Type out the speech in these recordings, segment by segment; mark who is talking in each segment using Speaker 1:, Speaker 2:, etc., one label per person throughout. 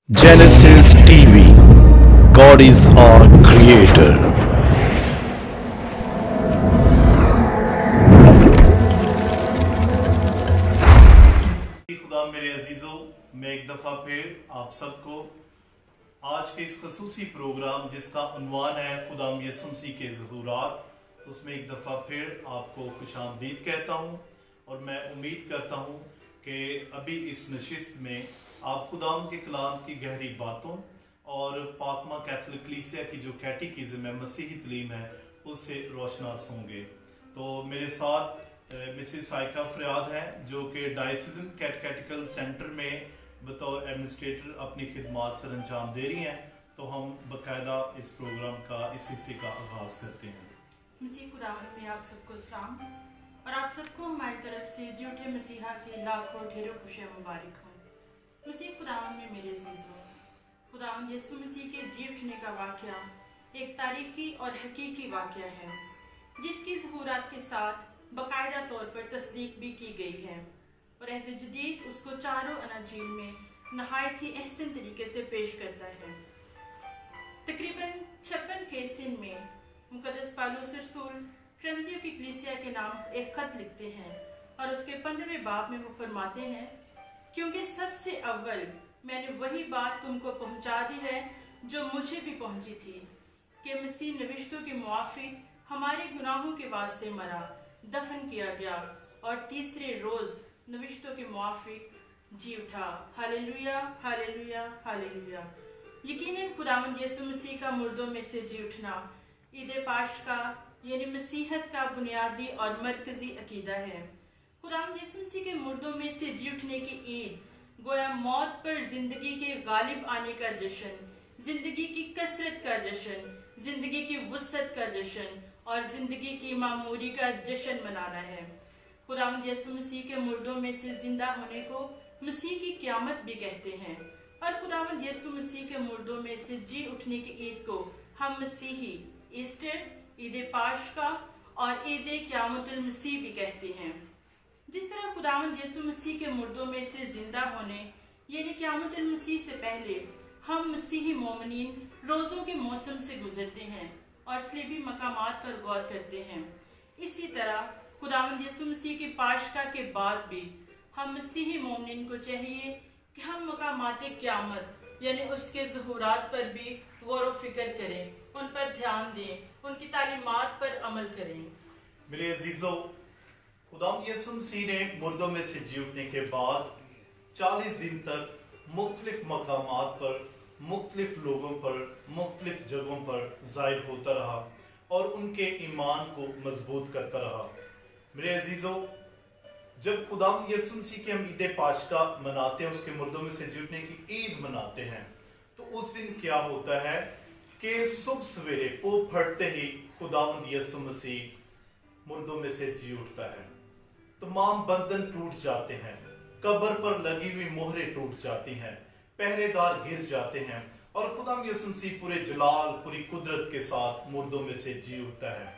Speaker 1: Genesis TV. God is our creator.
Speaker 2: खुदा मेरे अजीज़ों, मैं एक दफ़ा फिर आप सबको आज के इस खसूसी प्रोग्राम जिसका उन्वान है खुदाम यसु मसीह के ज़हूरात, उसमें एक दफ़ा फिर आपको खुशामदीद कहता हूँ। और मैं उम्मीद करता हूँ कि अभी इस नशिस्त में आप खुदाम के कलाम की गहरी बातों और पाकमा कैथोलिक कलीसिया की जो कैटेकिज्म है, मसीही तलीम है, उससे रोशनास होंगे। तो मेरे साथ मिसेस साइका फरियाद हैं जो कि डायोसीजन कैटेकेटिकल सेंटर में बतौर एडमिनिस्ट्रेटर अपनी खिदमात सर अंजाम दे रही हैं। तो हम बाकायदा इस प्रोग्राम का इस हिस्से का आगाज करते हैं।
Speaker 3: मसीह खुदावंद में आप सबको सलाम और आप सबको हमारी तरफ से झूठे मसीहा के लाखों ढेरों खुशियाँ मुबारक हों। मसीह खुदावंद में मेरे अजीज़ों, खुदावंद यीशु मसीह के जी उठने का वाक़या एक तारीखी और हकीकी वाक़या है जिसकी ज़हूरात के साथ बाकायदा तौर पर तस्दीक भी की गई है और अहद जदीद उसको चारों अनाजील में नहायत ही अहसन तरीके से पेश करता है। तकरीबन 56 केसिन में मुकद्दस पौलुस रसूल करंथियों की कलीसिया के नाम एक खत लिखते हैं और उसके 15वें बाब में वो फरमाते हैं, क्योंकि सबसे अव्वल मैंने वही बात तुमको पहुंचा दी है जो मुझे भी पहुंची थी कि मसीह नविश्तों के मुआफिक हमारे गुनाहों के वास्ते मरा, दफन किया गया और तीसरे रोज नविश्तों के मुआफिक जी उठा। Hallelujah, hallelujah, hallelujah. यकीनन खुदावंद यीशु मसीह का मुर्दों में से जी उठना ईद पाशका यानी मसीहत का बुनियादी और मरकजी अकीदा है। खुदावंद यीशु मसीह के मुर्दों में से जी उठने की ईद गोया मौत पर जिंदगी के गालिब आने का जश्न, जिंदगी की कसरत का जश्न, जिंदगी की वुसअत का जश्न और जिंदगी की मामूरी का जश्न मनाना है। खुदावंद यीशु मसीह के मुर्दों में से जिंदा होने को मसीह की क़यामत भी कहते हैं और खुदावंद यीशु मसीह के मुर्दों में से जी उठने की ईद को हम मसीही ईस्टर, ईद पाशका और ईद क़यामतुल मसीह भी कहते हैं। जिस तरह खुदावंद यीशु मसीह के मुर्दों में से जिंदा होने यानी क़यामतुल मसीह से पहले हम मसीही मोमिनीन रोज़ों के मौसम से गुजरते हैं और सलीबी मकामात पर गौर करते हैं, इसी तरह खुदावंद यीशु मसीह की पाशका के बाद भी हम मसीही मोमिनीन को चाहिए कि हम मकामात क़यामत यानी उसके ज़हूरात पर भी गौर व फिक्र करें, उन पर ध्यान दें, उनकी तालीमात पर अमल करें।
Speaker 2: मेरे अजीजों, खुदाम यीशु मसीह ने मुर्दों में से जी उठने के बाद 40 दिन तक मुख्तलिफ मकामात पर, मुख्तलिफ लोगों पर, मुख्तलिफ जगहों पर ज़ाहिर होता रहा और उनके ईमान को मजबूत करता रहा। मेरे अजीजों, जब खुदाम यीशु मसीह के हम ईद पाशका मनाते हैं, उसके मुर्दों में से जी उठने की ईद मनाते हैं, तो उस दिन क्या होता है कि सुबह सवेरे पो फटते ही खुदाम यीशु मसीह मुर्दों में से जी उठता है। तमाम बंधन टूट जाते हैं, कब्र पर लगी हुई मोहरें टूट जाती हैं, पहरेदार गिर जाते हैं और खुदाम यीशु मसीह पूरे जलाल, पूरी कुदरत के साथ मुर्दों में से जी उठता है।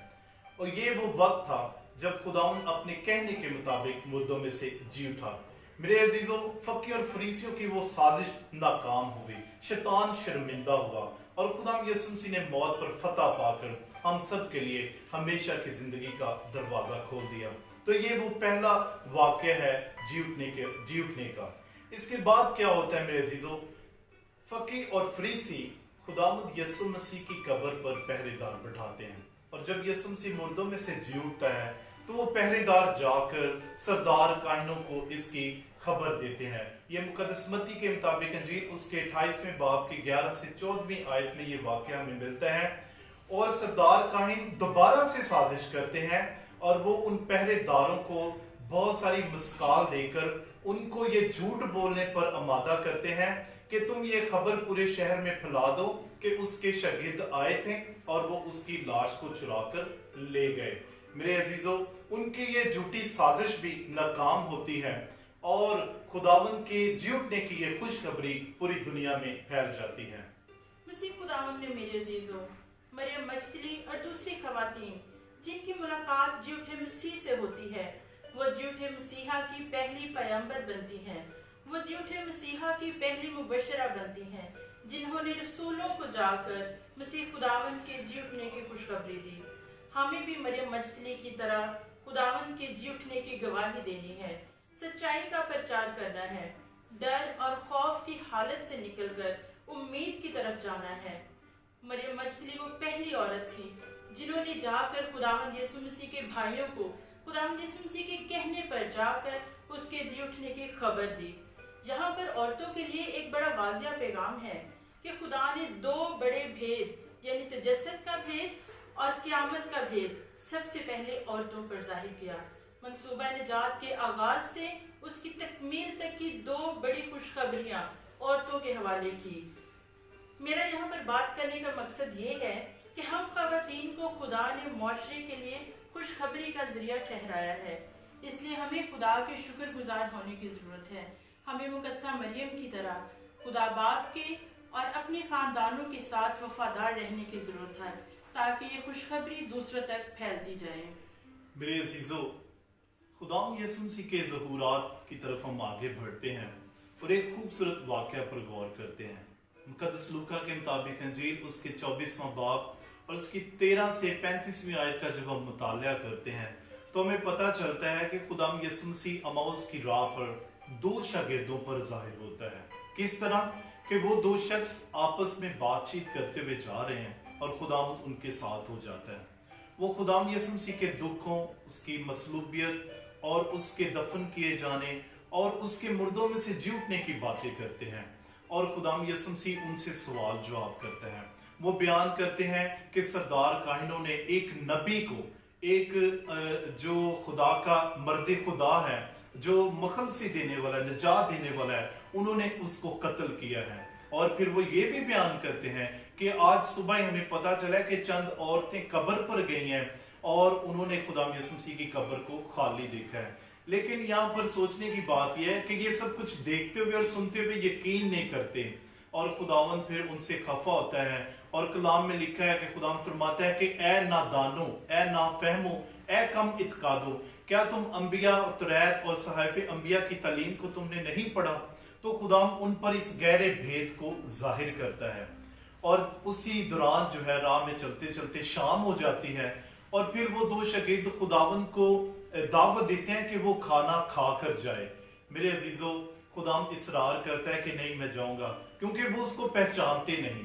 Speaker 2: और ये वो वक्त था जब खुदाम अपने कहने के मुताबिक मुर्दों में से जी उठा। मेरे अजीजों, फकी और फरीसियों की वो साजिश नाकाम हो गई, शैतान शर्मिंदा हुआ और खुदाम यीशु मसीह ने मौत पर फतह पाकर हम सब के लिए हमेशा की जिंदगी का दरवाजा खोल दिया। तो ये वो पहला वाक़या है जी उठने का। इसके बाद क्या होता है मेरे अजीजों, फकी और फरीसी खुदावंद यीशु मसीह की कब्र पर पहरेदार बिठाते हैं और जब यीशु मसीह मुर्दों में से जी उठता है तो वो पहरेदार जाकर सरदार काहिनों को इसकी खबर देते हैं। ये मुकद्दस मत्ती के मुताबिक अंजील उसके 28वें बाब की 11 से 14वीं आयत में ये वाक़या हमें मिलता है। और सरदार काहिन दोबारा से साजिश करते हैं और वो उन पहरेदारों को बहुत सारी मस्काल देकर उनको ये झूठ बोलने पर आमादा करते हैं कि तुम ये खबर पूरे शहर में फैला दो कि उसके शागिर्द आए थे और वो उसकी लाश को चुरा कर ले गए। मेरे अजीजों, उनकी ये झूठी साजिश भी नाकाम होती है और खुदावंद के जी उठने की ये खुशखबरी पूरी दुनिया में फैल जाती है।
Speaker 3: मसीह खुदावंद ने मेरे अजीजों, मरियम मजदली और दूसरी खवातीन जिनकी मुलाकात जी उठे मसीह से होती है, वो जी उठे मसीहा की पहली पैगंबर बनती हैं वो जी उठे मसीहा की पहली मुबशरा बनती हैं, जिन्होंने रसूलों को जाकर मसीह खुदावन के जी उठने की खुशखबरी दी। हमें भी मरियम मजदली की तरह खुदावन के जी उठने की गवाही देनी है, सच्चाई का प्रचार करना है, डर और खौफ की हालत से निकलकर उम्मीद की तरफ जाना है। मरियम मजदली वो पहली औरत थी जिन्होंने जाकर खुदावंद यीशु मसीह के भाइयों को खुदावंद यीशु मसीह के कहने पर जाकर उसके जी उठने की खबर दी। यहाँ पर औरतों के लिए एक बड़ा वाजिया पैगाम है कि खुदा ने दो बड़े भेद यानी तजस्सुद का भेद और क़यामत का भेद सबसे पहले औरतों पर जाहिर किया। मंसूबा निजात के आगाज से उसकी तकमील तक की दो बड़ी खुशखबरियां औरतों के हवाले की। मेरा यहाँ पर बात करने का मकसद ये है कि हम ख़वातीन को खुदा ने मुआशरे के लिए खुशखबरी का जरिया ठहराया है, इसलिए हमें खुदा के शुक्रगुजार होने की ज़रूरत है। हमें मुकद्दसा मरियम की तरह खुदा बाप के और अपने खानदानों के साथ वफादार रहने की ज़रूरत है, ताकि ये खुशखबरी दूसरों तक फैलती जाए।
Speaker 2: मेरे अजीजों, खुदाम यीशु मसीह के ज़हूरात की तरफ हम आगे बढ़ते हैं और एक खूबसूरत वाक़या पर गौर करते हैं। मुकद्दस लूका के मुताबिक अंजील उसके 24वां बाब और उसकी 13 से 35वीं आयत का जब हम मुताला करते हैं तो हमें पता चलता है कि खुदाम यीशु मसीह अमाउस की राह पर दो शागिर्दों पर जाहिर होता है। किस तरह कि वो दो शख्स आपस में बातचीत करते हुए जा रहे हैं और खुदावंद उनके साथ हो जाता है। वो खुदाम यीशु मसीह के दुखों, उसकी मसलूबियत और उसके दफन किए जाने और उसके मुर्दों में से जी उठने की बातें करते हैं और खुदाम यीशु मसीह उनसे सवाल जवाब करते हैं। वो बयान करते हैं कि सरदार काहिनों ने एक नबी को, एक जो खुदा का मर्द खुदा है, जो मखलसी देने वाला, निजात देने वाला है, उन्होंने उसको कत्ल किया है। और फिर वो ये भी बयान करते हैं कि आज सुबह हमें पता चला कि चंद औरतें कब्र पर गई हैं और उन्होंने खुदा यीशु मसीह की कब्र को खाली देखा है। लेकिन यहाँ पर सोचने की बात यह है कि ये सब कुछ देखते हुए और सुनते हुए यकीन नहीं करते और खुदावंद फिर उनसे खफा होता है और कलाम में लिखा है कि खुदावंद फरमाता है कि ए नादानो, ए नाफहमो, ए कम इत्कादो, क्या तुम अंबिया और तौरात और सहाइफे अंबिया की तालीम को तुमने नहीं पढ़ा? तो खुदावंद उन पर इस गहरे भेद को जाहिर करता है और उसी दौरान जो है राह में चलते चलते शाम हो जाती है और फिर वो दो शागिर्द खुदावंद को दावत देते हैं कि वो खाना खा कर जाए। मेरे अजीजों, खुदाम इसरार करता है कि नहीं मैं जाऊंगा, क्योंकि वो उसको पहचानते नहीं,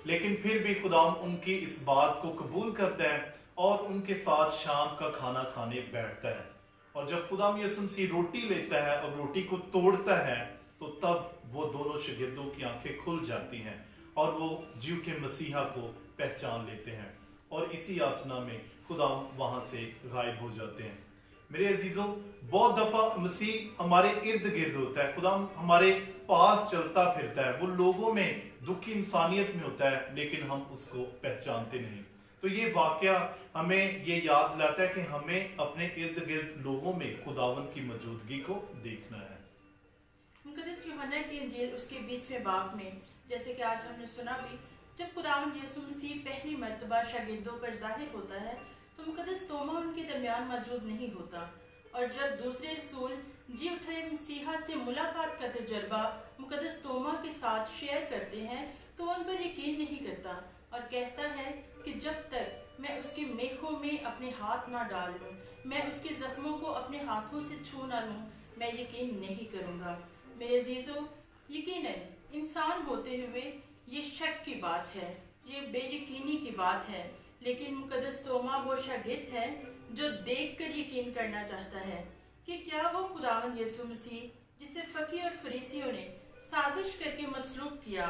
Speaker 2: लेकिन फिर भी खुदाम उनकी इस बात को कबूल करता है और उनके साथ शाम का खाना खाने बैठता है। और जब खुदाम यीशु मसीह रोटी लेता है और रोटी को तोड़ता है तो तब वो दोनों शागिर्दों की आंखें खुल जाती हैं और वो जी उठे मसीहा को पहचान लेते हैं और इसी आसना में खुदाम वहां से गायब हो जाते हैं। मेरे अजीजों, बहुत दफा मसीह हमारे इर्द गिर्द होता है, खुदा हमारे पास चलता फिरता है, वो लोगों में, दुखी इंसानियत में होता है, लेकिन हम उसको पहचानते नहीं। तो ये वाकया हमें ये याद दिलाता है कि हमें अपने इर्द गिर्द लोगों में खुदावंद की मौजूदगी को देखना है।
Speaker 3: मुकद्दस यूहन्ना की इंजील उसके 20वें बाब में, जैसे कि आज हमने सुना भी, जब खुदावंद यीशु मसीह पहली मर्तबा शागिर्दों पर जाहिर होता है तो मुकद्दस तोमा उनके दरमियान मौजूद नहीं होता और जब दूसरे रसूल जी उठे मसीहा से मुलाकात का तजर्बा मुकद्दस तोमा के साथ शेयर करते हैं तो उन पर यकीन नहीं करता और कहता है कि जब तक मैं उसके मेखों में अपने हाथ ना डाल लूं, मैं उसके जख्मों को अपने हाथों से छू ना लूं, मैं यकीन नहीं करूंगा। मेरे अजीजों, यकीनन इंसान होते हुए ये शक की बात है, ये बेयकीनी की बात है, लेकिन मुकद्दस तोमा वो शागिर्द है जो देखकर यकीन करना चाहता है कि क्या वो खुदावंद यीशु मसीह, जिसे फकी और फरीसियों ने साजिश करके मसलूब किया,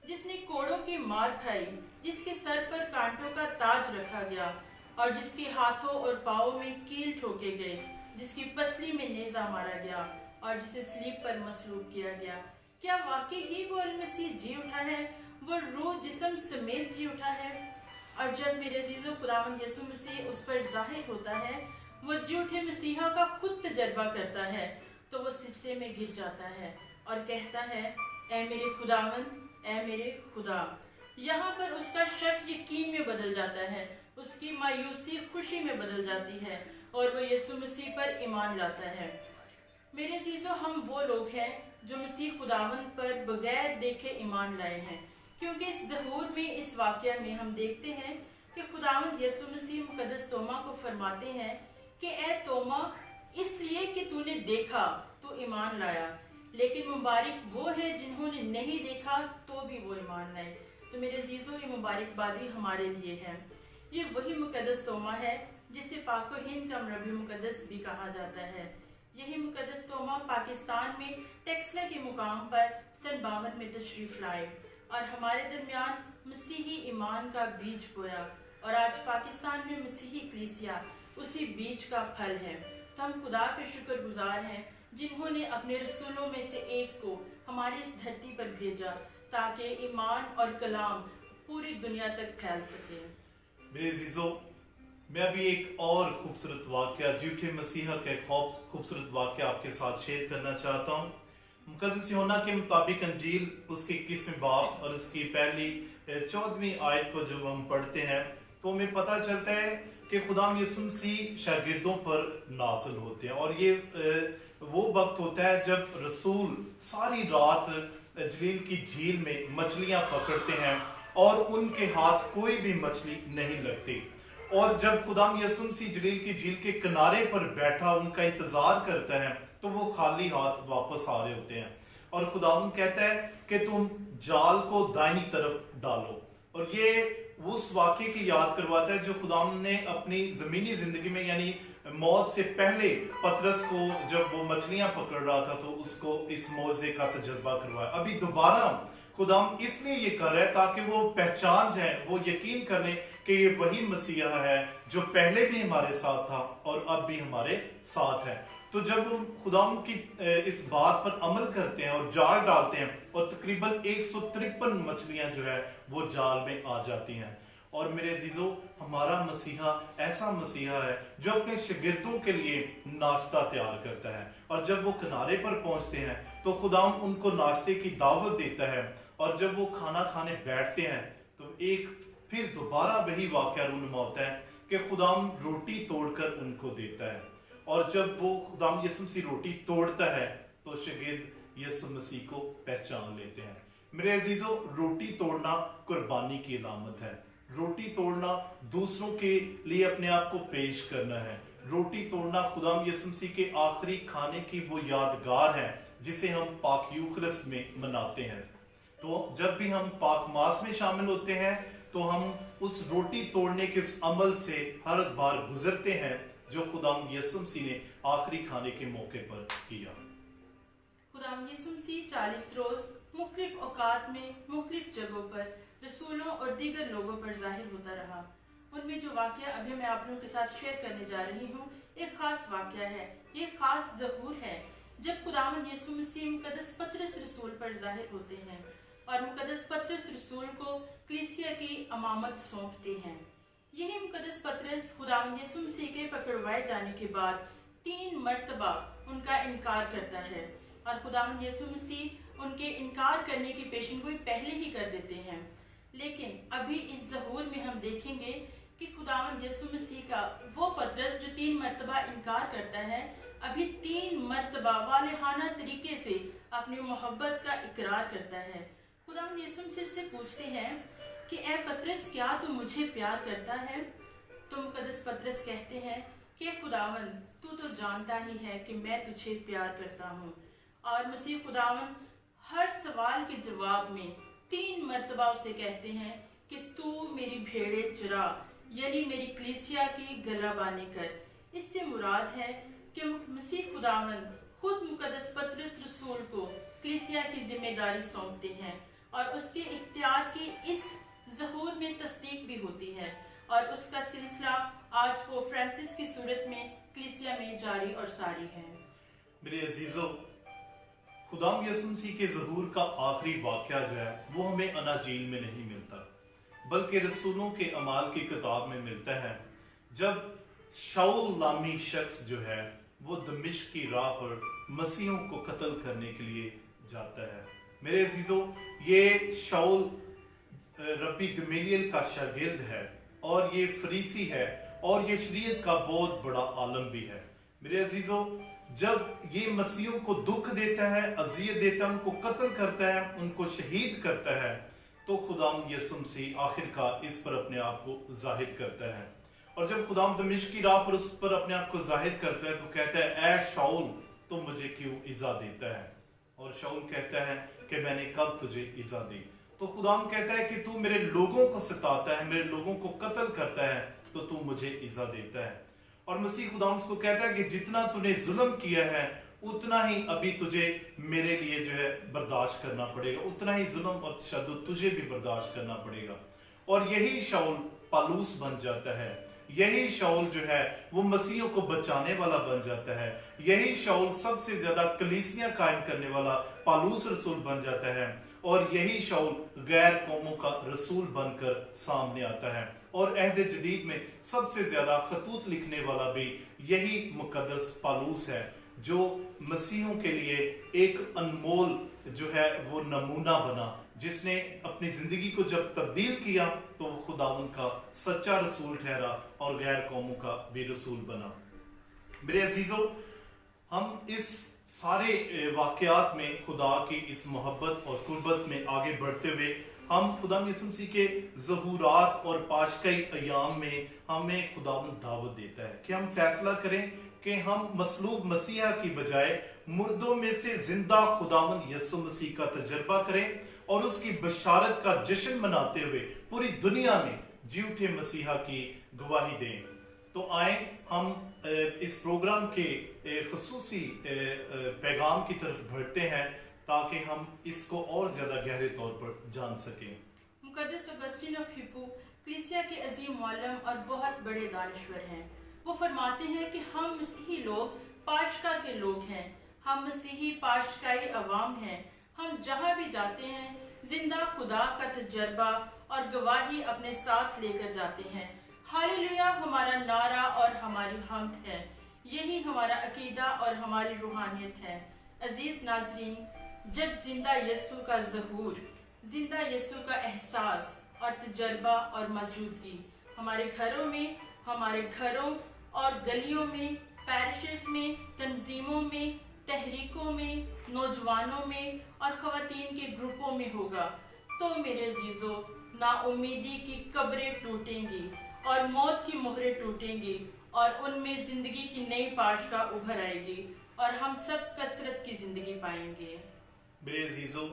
Speaker 3: जिसने कोड़ों की मार खाई, जिसके सर पर कांटों का ताज रखा गया और जिसके हाथों और पाँवों में कील ठोके गए, जिसकी पसली में नेजा मारा गया और जिसे स्लीब पर मसलूब किया गया, क्या वाकई ही वो मसीह जी उठा है, वो रूह जिस्म समेत जी उठा है? और जब मेरे अजीजों खुदावंद यीशु मसीह उस पर जाहिर होता है, वो जी उठे मसीहा का खुद तजर्बा करता है, तो वो सिजदे में गिर जाता है और कहता है, ऐ मेरे खुदावंद, ऐ मेरे खुदा। यहाँ पर उसका शक यकीन में बदल जाता है, उसकी मायूसी खुशी में बदल जाती है और वो यीशु मसीह पर ईमान लाता है। मेरे अजीजों, हम वो लोग हैं जो मसीह खुदावन पर बगैर देखे ईमान लाए हैं, क्योंकि इस ज़हूर में, इस वाक़या में हम देखते हैं कि खुदावन यीशु मसीह मुकद्दस तोमा को फरमाते हैं कि ए तोमा, इसलिए कि तूने देखा तो ईमान लाया, लेकिन मुबारक वो है जिन्होंने नहीं देखा तो भी वो ईमान लाए। तो मेरे अजीज़ों, ये मुबारकबादी हमारे लिए है। ये वही मुकद्दस तोमा है जिसे पाक व हिंद का मरबी मुकद्दस भी कहा जाता है। यही मुकद्दस तोमा पाकिस्तान में टेक्सला के मुकाम पर सन 52 में तशरीफ लाए और हमारे दरमियान मसीही ईमान का बीज बोया, और आज पाकिस्तान में मसीही कलीसिया उसी बीज का फल है। तो हम खुदा के शुक्रगुजार हैं जिन्होंने अपने रसूलों में से एक को हमारी इस धरती पर भेजा ताकि ईमान और कलाम पूरी दुनिया तक फैल सके।
Speaker 2: मेरे अजीजों, मैं अभी एक और खूबसूरत वाक़या, झूठे मसीहा का एक खूबसूरत वाक़या आपके साथ शेयर करना चाहता हूँ। मुकद्दस यूहन्ना के मुताबिक अंजील उसके 21वें बाब और उसकी पहली 14वीं आयत को जब हम पढ़ते हैं तो हमें पता चलता है कि खुदाम यीशु मसीह शागिर्दों पर नाज़िल होते हैं, और ये वो वक्त होता है जब रसूल सारी रात जलील की झील में मछलियां पकड़ते हैं और उनके हाथ कोई भी मछली नहीं लगती। और जब खुदाम यीशु मसीह जलील की झील के किनारे पर बैठा उनका इंतजार करता है तो वो खाली हाथ वापस आ रहे होते हैं, और खुदाम कहता है कि तुम जाल को दाहिनी तरफ डालो। और ये उस वाक़े की याद करवाता है जो खुदाम ने अपनी ज़मीनी ज़िंदगी में, यानी मौत से पहले पतरस को जब वो मछलियां पकड़ रहा था तो उसको इस मौजे का तजर्बा करवाया। अभी दोबारा खुदाम इसलिए ये कर रहा है ताकि वो पहचान जाए, वो यकीन कर लें कि ये वही मसीहा है जो पहले भी हमारे साथ था और अब भी हमारे साथ है। तो जब वो खुदाम की इस बात पर अमल करते हैं और जाल डालते हैं और तकरीबन 153 मछलियां जो है वो जाल में आ जाती हैं। और मेरे अजीजों, हमारा मसीहा ऐसा मसीहा है जो अपने शागिर्दों के लिए नाश्ता तैयार करता है, और जब वो किनारे पर पहुंचते हैं तो खुदाम उनको नाश्ते की दावत देता है, और जब वो खाना खाने बैठते हैं तो एक फिर दोबारा वही वाक़या रूनुमा होता है कि खुदाम रोटी तोड़कर उनको देता है, और जब वो खुदाम यीशु मसीह रोटी तोड़ता है तो शागिर्द यीशु मसीह को पहचान लेते हैं। मेरे अजीजों, रोटी तोड़ना कुर्बानी की अलामत है। रोटी तोड़ना दूसरों के लिए अपने आप को पेश करना है। रोटी तोड़ना खुदाम यीशु मसीह के आखिरी खाने की वो यादगार है जिसे हम पाक यूखरिस्त में मनाते हैं। तो जब भी हम पाक मास में शामिल होते हैं तो हम उस रोटी तोड़ने के उस अमल से हर बार गुजरते हैं जो खुदाम यीशु मसीह ने आखिरी खाने के मौके पर किया।
Speaker 3: खुदाम यीशु मसीह 40 रोज मुख्तलिफ औकात में मुख्तलिफ जगहों पर रसूलों और दीगर लोगों पर जाहिर होता रहा। उनमें जो वाक़या अभी मैं आप लोगों के साथ शेयर करने जा रही हूँ, एक खास वाक़या है, ये खास ज़हूर है जब खुदावंद यीशु मसीह मुकद्दस पतरस रसूल पर जाहिर होते हैं और मुकद्दस पतरस रसूल को कलीसिया की अमामत सौंपते हैं। यही मुकद्दस पतरस खुदावंद यीशु मसीह के पकड़वाए जाने के बाद 3 मर्तबा उनका इनकार करता है, और खुदावंद यीशु मसीह उनके इनकार करने की पेशेनगोई पहले ही कर देते हैं। लेकिन अभी इस ज़हूर में हम देखेंगे कि खुदावंद यीशु मसीह का वो पतरस जो 3 मर्तबा इनकार करता है, अभी 3 मर्तबा वालिहाना तरीके से अपनी मोहब्बत का इकरार करता है। खुदावंद यीशु मसीह से पूछते हैं कि ए पतरस, क्या तू मुझे प्यार करता है? तो मुकद्दस पतरस कहते हैं कि खुदावंद, तू तो जानता ही है कि मैं तुझे प्यार करता हूँ। और मसीह खुदावंद हर सवाल के जवाब में 3 मर्तबा उसे कहते हैं कि तू मेरी भेड़ें चरा, यानी मेरी कलीसिया की गलाबानी कर। इससे मुराद है कि मसीह खुदावंद खुद मुकद्दस पतरस रसूल को कलीसिया की जिम्मेदारी सौंपते हैं, और उसके इख्तियार की इस ज़हूर में तस्दीक भी होती है, और उसका सिलसिला आज वो फ्रांसिस की सूरत में कलीसिया में जारी और सारी है।
Speaker 2: मेरे अजीजों, खुदाम यीशु मसीह के ज़हूर का आखिरी वाक़या जो है वो हमें अनाजील में नहीं मिलता, बल्कि रसूलों के अमाल की किताब में मिलता है, जब शाऊल नामी शख्स जो है वो दमिश्क की राह पर मसीहों को कत्ल करने के लिए जाता है। मेरे अजीजों, ये शाऊल रब्बी गमीलियल का शागिर्द है, और ये फरीसी है, और ये शरीयत का बहुत बड़ा आलम भी है। मेरे अजीजों, जब ये मसीहों को दुख देता है, अजियत देता है, उनको कत्ल करता है, उनको शहीद करता है, तो खुदाम यीशु मसीह आखिरकार इस पर अपने आप को जाहिर करता है। और जब खुदाम दमिश्क की राह पर उस पर अपने आप को जाहिर करता है तो कहता है, ऐ शाऊल तो मुझे क्यों इजा देता है? और शाऊल कहता है कि मैंने कब तुझे इजा दी? तो खुदाम कहता है कि तू मेरे लोगों को सताता है, मेरे लोगों को कत्ल करता है, तो तू मुझे इजा देता है। और मसीह खुदाम उसको कहता है कि जितना तूने जुल्म किया है उतना ही अभी तुझे मेरे लिए जो है बर्दाश्त करना पड़ेगा, उतना ही जुल्म और तशद्दुद तुझे भी बर्दाश्त करना पड़ेगा। और यही शाऊल पालूस बन जाता है, यही शाऊल जो है वो मसीहों को बचाने वाला बन जाता है, यही शाऊल सबसे ज्यादा कलीसियां कायम करने वाला पालूस रसूल बन जाता है, और यही शाऊल गैर कौमों का रसूल बनकर सामने आता है। और अहद जदीद में सबसे ज्यादा खतूत लिखने वाला भी यही मुकद्दस पालूस है, जो मसीहों के लिए एक अनमोल जो है वो नमूना बना, जिसने अपनी जिंदगी को जब तब्दील किया तो वो खुदावन का सच्चा रसूल ठहरा और गैर कौमों का भी रसूल बना। मेरे अजीजों, हम इस सारे वाकयात में खुदा की इस मोहब्बत और कुर्बत में आगे बढ़ते हुए हम खुदा यीशु मसीह के ज़हूरात और पाशकाई अयाम में हमें खुदावन दावत देता है कि हम फैसला करें कि हम मसलूब मसीहा की बजाय मुर्दों में से जिंदा खुदावन यीशु मसीह का तजर्बा करें और उसकी बशारत का जश्न मनाते हुए पूरी दुनिया में झूठे मसीहा की गवाही दें। तो आए हम इस प्रोग्राम के खुसूसी पैगाम की तरफ बढ़ते हैं ताकि हम इसको और ज्यादा गहरे तौर पर जान सकें।
Speaker 3: मुकद्दस ऑगस्टीन ऑफ हिप्पो कलीसिया के अजीम मुअल्लिम और बहुत बड़े दानिश्वर हैं। वो फरमाते हैं कि हम मसीही लोग पाशका के लोग हैं, हम मसीही पाशकाई अवाम हैं। हम जहाँ भी जाते हैं जिंदा खुदा का तजर्बा और गवाही अपने साथ लेकर जाते हैं। हालेलुया हमारा नारा और हमारी हम्द है, यही हमारा अकीदा और हमारी रूहानियत है। अजीज नाज़रीन, जब जिंदा यीशु का ज़हूर, जिंदा यीशु का एहसास और तजर्बा और मौजूदगी हमारे घरों में, हमारे घरों और गलियों में, पैरिशेस में, तंजीमों में, तहरीकों में, नौजवानों में और ख़वातीन के ग्रुपों में होगा, तो मेरे अजीजों, नाउमीदी की कब्रें टूटेंगी और मौत की मोहरें टूटेंगी और उनमें जिंदगी की नई पाशका उभर आएगी और हम सब कसरत की जिंदगी पाएंगे।
Speaker 2: मेरे अजीजों,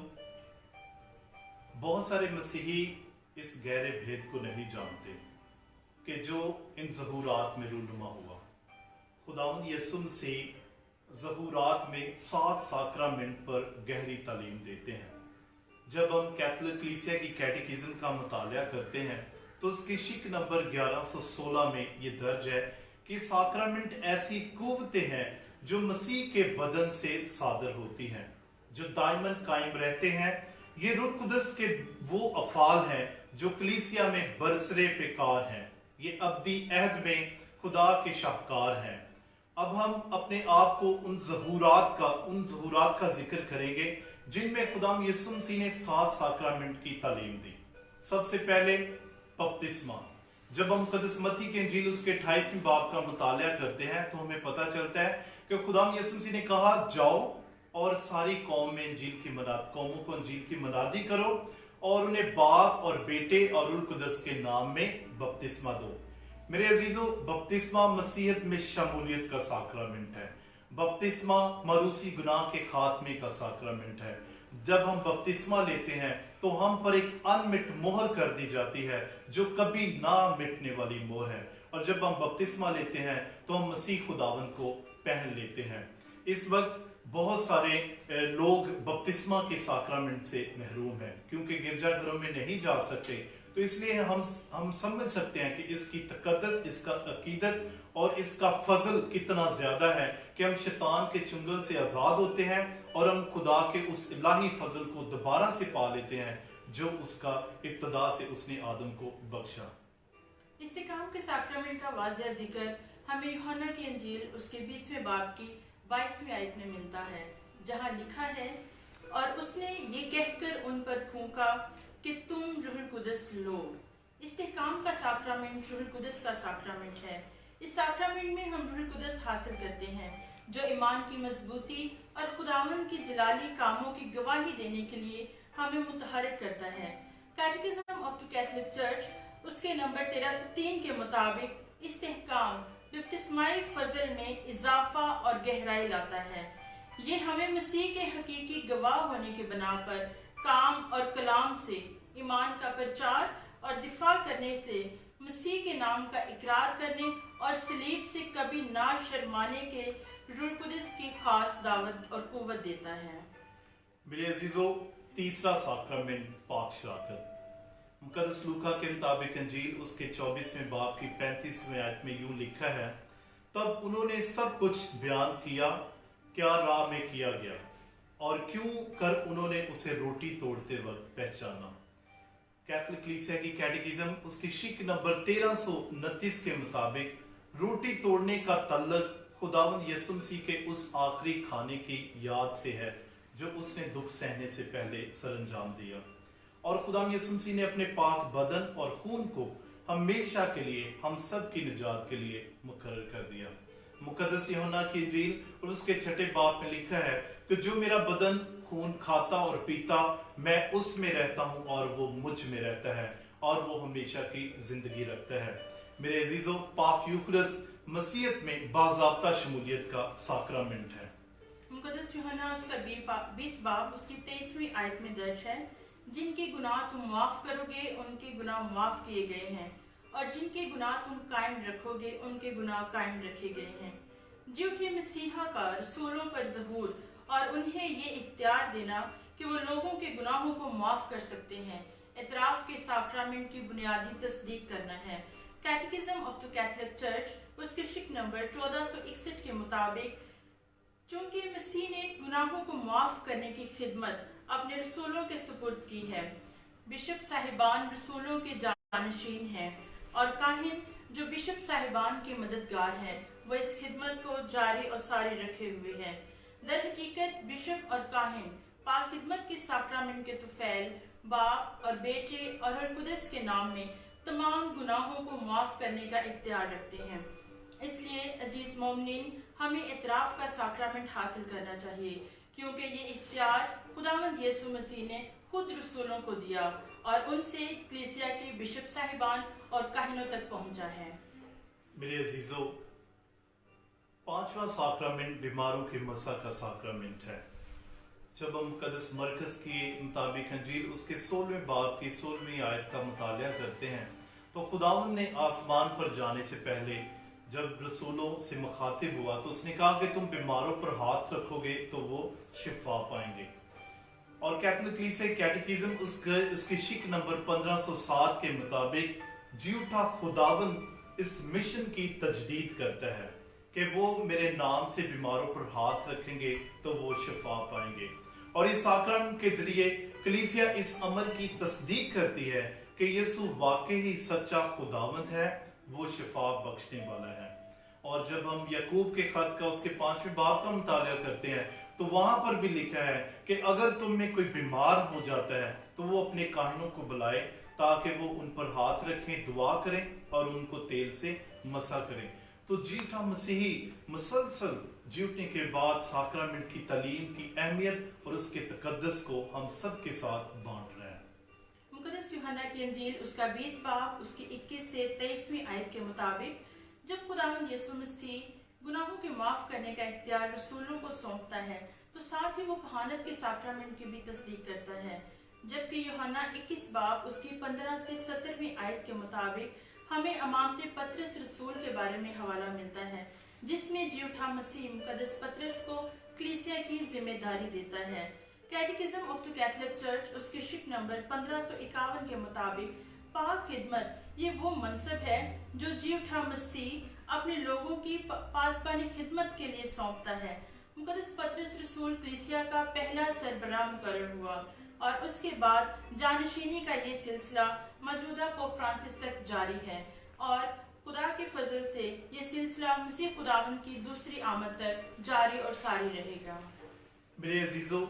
Speaker 2: बहुत सारे मसीही इस गहरे भेद को नहीं जानते कि जो इन ज़हूरात में रूनुमा हुआ। खुदावंद यीशु मसीह ज़हूरात में 7 साक्रामेंट पर गहरी तालीम देते हैं। जब हम कैथोलिक कलीसिया की कैटेकिज्म का मुताला करते हैं तो उसकी शिक नंबर 1116 में ये दर्ज है कि साक्रामेंट ऐसी कुव्वतें हैं जो मसीह के बदन से सादर होती हैं, जो दायमन कायम रहते हैं। ये रूह कुदस के वो अफाल हैं जो कलीसिया में बरसरे पेकार हैं, ये अब्दी अहद में खुदा के शाहकार हैं। अब हम अपने आप को उन ज़हूरात का जिक्र करेंगे जिनमें खुदाम यीशु मसीह ने 7 साक्रामेंट की तालीम दी। सबसे पहले बपतिस्मा। जब हम मुकद्दस मत्ती की इंजील उसके 28वें बाब का मुताला करते हैं तो हमें पता चलता है कि खुदाम यीशु मसीह ने कहा, जाओ और सारी कौमों को इंजील की मनादी करो और उन्हें बाप और बेटे और रूह कुदस के नाम में बपतिस्मा दो। मेरे अजीजों, बपतिस्मा मसीहत में शमूलियत का साक्रामेंट है। बपतिस्मा मरूसी गुनाह के खात्मे का साक्रामेंट है। जब हम बपतिस्मा लेते हैं तो हम पर एक अनमिट मोहर कर दी जाती है जो कभी ना मिटने वाली मोहर है, और जब हम बपतिस्मा लेते हैं तो हम मसीह खुदावन को पहन लेते हैं। इस वक्त बहुत सारे लोग बपतिस्मा के साक्रामेंट से महरूम हैं क्योंकि गिरजाघरों में नहीं जा सकते, तो इसलिए हम समझ सकते हैं कि इसकी तकद्दस, इसका अकीदत और इसका फजल कितना ज्यादा है कि हम शैतान के चुंगल से आजाद होते हैं और हम खुदा के उस इलाही फजल को दोबारा से पा लेते हैं जो उसका इब्तदा से उसने आदम को बख्शा।
Speaker 3: इस्तिकाम के साक्रामेंट का वाज़िया जिक्र हमें यूहन्ना की इंजील उसके 20वें बाब की 22वीं आयत में मिलता है, जहाँ लिखा है, और उसने ये कहकर उन पर फूंका कि तुम रूह कुदस लो। इस्तिकाम का साक्रामेंट रूह कुदस का साक्रामेंट है। इस साक्रामेंट में हम रूह कुदस हासिल करते हैं। जो ईमान की मजबूती और खुदावन की जलाली कामों की गवाही देने के लिए हमें मुतहरिक करता है। कैटेकिज्म ऑफ द कैथोलिक चर्च उसके नंबर 1303 के मुताबिक इस्तेहकाम बपतिस्माई फजल में इजाफा और गहराई लाता है। ये हमें मसीह के हकीकी गवाह होने के बना पर काम और कलाम से ईमान का प्रचार और दिफा करने से मसीह के नाम का इकरार करने और सलीब से कभी ना शर्माने के रूह कुदस की खास दावत और कुव्वत देता है।
Speaker 2: मेरे अजीजों, तीसरा साक्रामेंट पाक शराकत। मुकद्दस लूका के मुताबिक अंजील उसके 24वें बाब की 35वें आयत में यूं लिखा है, तब उन्होंने सब कुछ बयान किया क्या राह में किया गया और क्यों कर उन्होंने उसे रोटी तोड़ते वक्त पहचाना। कैथोलिक कलीसिया की कैटेकिज्म उसकी शिक नंबर 1329 के मुताबिक रोटी तोड़ने का तल्लक खुदावंद यीशु मसीह के उस आखिरी खाने की याद से है जो उसने दुख सहने से पहले सरंजाम दिया, और खुदावंद यीशु मसीह ने अपने पाक बदन और खून को हमेशा के लिए हम सब की निजात के लिए मुकर्रर कर दिया। मुकद्दस यूहन्ना की इंजील और उसके 6 बाब में लिखा है कि जो मेरा बदन खून खाता और पीता, मैं उसमें रहता हूं और वो मुझ में रहता है और वो हमेशा की जिंदगी रखता है। मेरे अजीजों, पाक यूखरिस्त मसीहत में बाज़ाब्ता शमूलियत का साक्रामेंट है।
Speaker 3: मुकद्दस यूहन्ना उसका 20 बाब उसकी 23वीं आयत में दर्ज है, जिनके गुनाह तुम माफ करोगे उनके गुनाह माफ किए गए हैं, और जिनके गुनाह तुम कायम रखोगे उनके गुनाह कायम रखे गए हैं। झूठे मसीहा का रसूलों पर ज़हूर और उन्हें ये इख्तियार देना कि वो लोगों के गुनाहों को माफ कर सकते हैं, इतराफ के साक्रामेंट की बुनियादी तस्दीक करना है। कैटेकिज्म ऑफ द कैथोलिक चर्च उसके शिक नंबर 1461 के मुताबिक चूंकि मसीह ने गुनाहों को माफ करने की खिदमत अपने रसूलों के सुपुर्द की है, बिशप साहिबान रसूलों के जानशीन हैं और काहिन जो बिशप साहिबान के मददगार हैं, वो इस खिदमत को जारी और सारी रखे हुए हैं। दर हकीकत बिशप और काहिन पाक खिदमत के साक्रामेंट के तुफैल बाप और बेटे और रूह कुदस के नाम में तमाम गुनाहों को माफ करने का इख्तियार रखते हैं। इसलिए अजीज मोमिनीन, हमें इतराफ का साक्रामेंट हासिल करना चाहिए, क्योंकि ये इख्तियार खुदावंद यीशु मसीह ने खुद रसूलों को दिया और उनसे कलीसिया के बिशप साहिबान और काहिनों तक पहुंचा है।
Speaker 2: मेरे अजीजों, 5वां साक्रामेंट बीमारों के मसा का साक्रामेंट है। जब हम मुकद्दस मरकज के मुताबिक अंजील उसके 16वें बाब की 16वीं आयत का मुतालिया करते हैं, तो खुदावंद ने आसमान पर जाने से पहले जब रसूलों से मुखातिब हुआ तो उसने कहा कि तुम बीमारों पर हाथ रखोगे तो वो शिफा पाएंगे। और कैथोलिक कलीसिया कैटेकिज्म उसके शिक नंबर 1507 के मुताबिक झूठा खुदावंद इस मिशन की तजदीद करता है कि वो मेरे नाम से बीमारों पर हाथ रखेंगे तो वो शिफा पाएंगे। और इस साक्रामेंट के जरिए कलीसिया इस अमल की तस्दीक करती है कि यीशु वाकई ही सच्चा खुदावंद है, वो शिफा बख्शने वाला है। और जब हम याकूब के खत का उसके 5वें बाब का मुतालिया करते हैं तो वहां पर भी लिखा है कि अगर तुम में कोई बीमार हो जाता है तो वो अपने काहिनों को बुलाए ताकि वो उन पर हाथ रखें, दुआ करें और उनको तेल से मसा करें। तो जीठा मसीही मुसलसल जीवने के बाद साक्रामेंट की तालीम की अहमियत और उसके तकद्दस को हम सब के साथ बांट रहे हैं।
Speaker 3: मुकद्दस यूहन्ना की इंजील उसका 20 बाब उसकी 21 से 23वीं आयत के मुताबिक जब खुदावंद यीशु मसीह गुनाहों के माफ करने का इख्तियार रसूलों को सौंपता है तो साथ ही वो कहानत के साक्रामेंट की भी तस्दीक करता है। जबकि यूहन्ना 21 बाब उसकी 15 से 17वीं आयत के मुताबिक हमें अमामते पतरस रसूल के बारे में हवाला मिलता है, जिसमें झूठा मसीह मुकद्दस पतरस को कलीसिया की जिम्मेदारी देता है। कैटेकिज्म ऑफ द कैथोलिक चर्च उसके शिक नंबर 1551 के मुताबिक पाक खिदमत ये वो मनसब है जो झूठा मसीह अपने लोगों की पासबानी खिदमत के लिए सौंपता है। मुकद्दस पतरस रसूल कलीसिया का पहला सरबराह मुकर्रर हुआ और उसके बाद जानशीनी का ये सिलसिला मौजूदा पोप फ्रांसिस तक जारी है और खुदा के फजल से ये सिलसिला मसीह खुदावन की दूसरी आमद तक जारी और सारी रहेगा।
Speaker 2: मेरे अजीजों,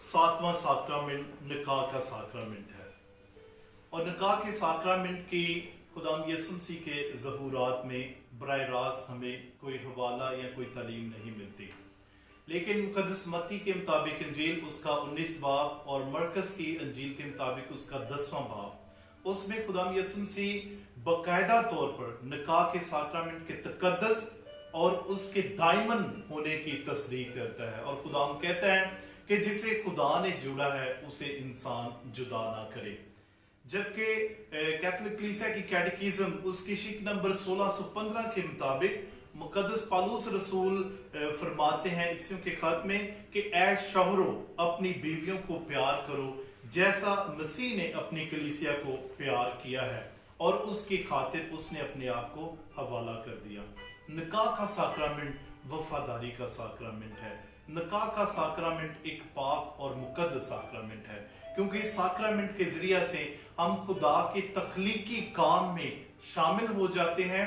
Speaker 2: 7वां साक्रामेंट निकाह का साक्रामेंट है और निकाह के साक्रामेंट की खुदाम यीशु मसीह के ज़हूरात में براہ راست ہمیں کوئی حوالہ یا کوئی تعلیم نہیں ملتی، لیکن مقدس متی کے مطابق انجیل اس کا 19 باب اور مرکز کی انجیل کے مطابق اس کا 10واں باب، اس میں خدا یسوع مسیح باقاعدہ طور پر نکاح کے ساکرامنٹ کے تقدس اور اس کے دائمن ہونے کی تصدیق کرتا ہے، اور خدا کہتا ہے کہ جسے خدا نے جوڑا ہے اسے انسان جدا نہ کرے۔ جبکہ کیتھولک کلیسیا کی کیٹیکیزم اس کی شک نمبر 1615 کے مطابق مقدس پالوس رسول فرماتے ہیں افسیوں کے خط میں کہ اے شوہرو اپنی بیویوں کو پیار کرو جیسا مسیح نے اپنی کلیسیا کو پیار کیا ہے، اور اس کی خاطر اس نے اپنے آپ کو حوالہ کر دیا۔ نکاح کا ساکرامنٹ وفاداری کا ساکرامنٹ ہے۔ نکاح کا ساکرامنٹ ایک پاک اور مقدس ساکرامنٹ ہے، کیونکہ اس ساکرامنٹ کے ذریعے سے ہم خدا کے تخلیقی کام میں شامل ہو جاتے ہیں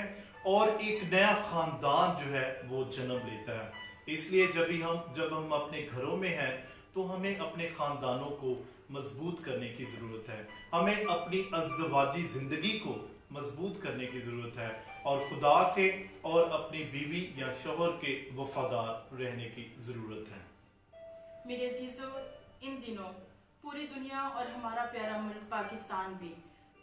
Speaker 2: اور ایک نیا خاندان جو ہے وہ جنم لیتا ہے۔ اس لیے جب ہم اپنے گھروں میں ہیں تو ہمیں اپنے خاندانوں کو مضبوط کرنے کی ضرورت ہے، ہمیں اپنی ازدواجی زندگی کو مضبوط کرنے کی ضرورت ہے، اور خدا کے اور اپنی بیوی یا شوہر کے وفادار رہنے کی ضرورت ہے۔
Speaker 3: میرے عزیزو، ان دنوں پوری دنیا اور ہمارا پیارا ملک پاکستان بھی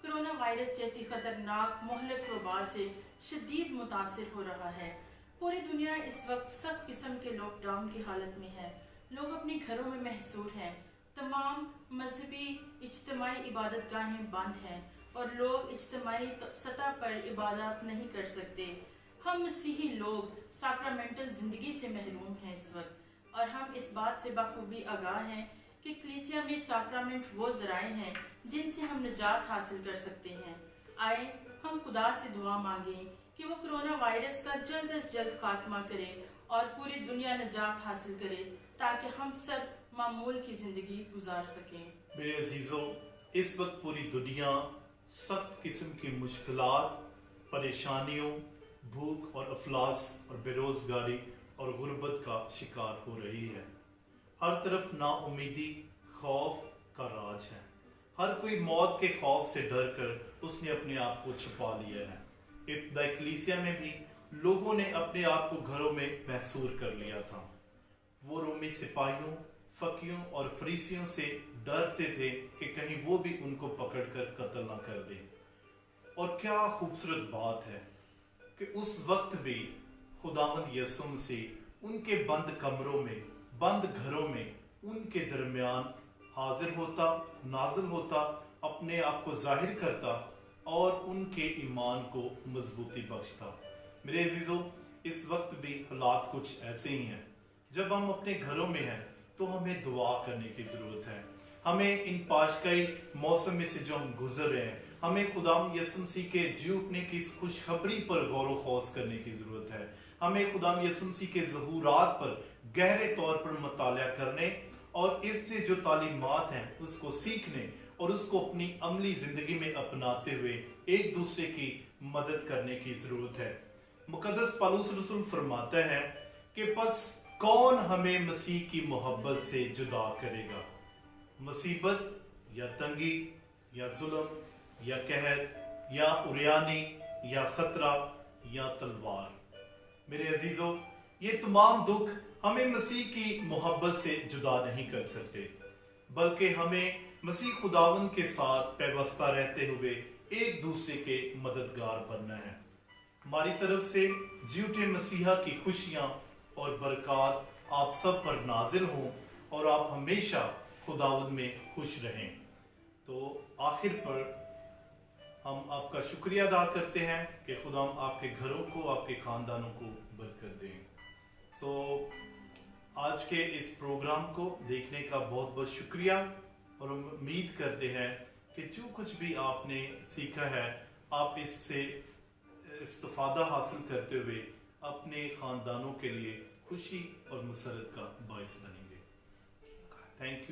Speaker 3: کرونا وائرس جیسی خطرناک مہلک وبا سے شدید متاثر ہو رہا ہے۔ پوری دنیا اس وقت سخت قسم کے لاک ڈاؤن کی حالت میں ہے، لوگ اپنے گھروں میں محصور ہیں، تمام مذہبی اجتماعی عبادت گاہیں بند ہیں اور لوگ اجتماعی سطح پر عبادت نہیں کر سکتے۔ ہم مسیحی لوگ ساکرامنٹل زندگی سے محروم ہیں اس وقت، اور ہم اس بات سے بخوبی آگاہ ہیں کہ کلیسیا میں ساکرامنٹ وہ ذرائع ہیں جن سے ہم نجات حاصل کر سکتے ہیں۔ آئے ہم خدا سے دعا مانگیں کہ وہ کرونا وائرس کا جلد از جلد خاتمہ کرے اور پوری دنیا نجات حاصل کرے تاکہ ہم سب معمول کی زندگی گزار سکیں۔
Speaker 2: میرے عزیزوں، اس وقت پوری دنیا سخت قسم کی مشکلات، پریشانیوں، بھوک اور افلاس اور بے روزگاری اور غربت کا شکار ہو رہی ہے۔ ہر طرف نا امیدی، خوف کا راج ہے۔ ہر کوئی موت کے خوف سے ڈر کر اس نے اپنے آپ کو چھپا لیا ہے۔ ابتدائی کلیسیا میں بھی لوگوں نے اپنے آپ کو گھروں میں محصور کر لیا تھا۔ وہ رومی سپاہیوں، فقیوں اور فریسیوں سے ڈرتے تھے کہ کہیں وہ بھی ان کو پکڑ کر قتل نہ کر دیں۔ اور کیا خوبصورت بات ہے کہ اس وقت بھی خداوند یسوع مسیح ان کے بند کمروں میں، بند گھروں میں ان کے درمیان حاضر ہوتا، نازل ہوتا، اپنے آپ کو ظاہر کرتا اور ان کے ایمان کو مضبوطی بخشتا۔ میرے عزیزو، اس وقت بھی حالات کچھ ایسے ہی ہیں۔ جب ہم اپنے گھروں میں ہیں تو ہمیں دعا کرنے کی ضرورت ہے۔ ہمیں ان پاشکائی موسم میں سے جو ہم گزر رہے ہیں، ہمیں خداوند یسوع مسیح کے جی اٹھنے کی اس خوشخبری پر غور و خوض کرنے کی ضرورت ہے۔ ہمیں خداوند یسوع مسیح کے ظہورات پر گہرے طور پر مطالعہ کرنے اور اس سے جو تعلیمات ہیں اس کو سیکھنے اور اس کو اپنی عملی زندگی میں اپناتے ہوئے ایک دوسرے کی مدد کرنے کی ضرورت ہے۔ مقدس پالوس رسول فرماتا ہے کہ پس کون ہمیں مسیح کی محبت سے جدا کرے گا؟ مصیبت یا تنگی یا ظلم یا قحط یا عریانی یا خطرہ یا تلوار؟ میرے عزیزو، یہ تمام دکھ ہمیں مسیح کی محبت سے جدا نہیں کر سکتے، بلکہ ہمیں مسیح خداوند کے ساتھ پیوستہ رہتے ہوئے ایک دوسرے کے مددگار بننا ہے۔ ہماری طرف سے جیوٹے مسیحا کی خوشیاں اور برکات آپ سب پر نازل ہوں اور آپ ہمیشہ خداوند میں خوش رہیں۔ تو آخر پر ہم آپ کا شکریہ ادا کرتے ہیں کہ خدا آپ کے گھروں کو، آپ کے خاندانوں کو برکت دیں۔ آج کے اس پروگرام کو دیکھنے کا بہت بہت شکریہ، اور ہم امید کرتے ہیں کہ جو کچھ بھی آپ نے سیکھا ہے آپ اس سے استفادہ حاصل کرتے ہوئے اپنے خاندانوں کے لیے خوشی اور مسرت کا باعث بنیں گے۔ Thank you.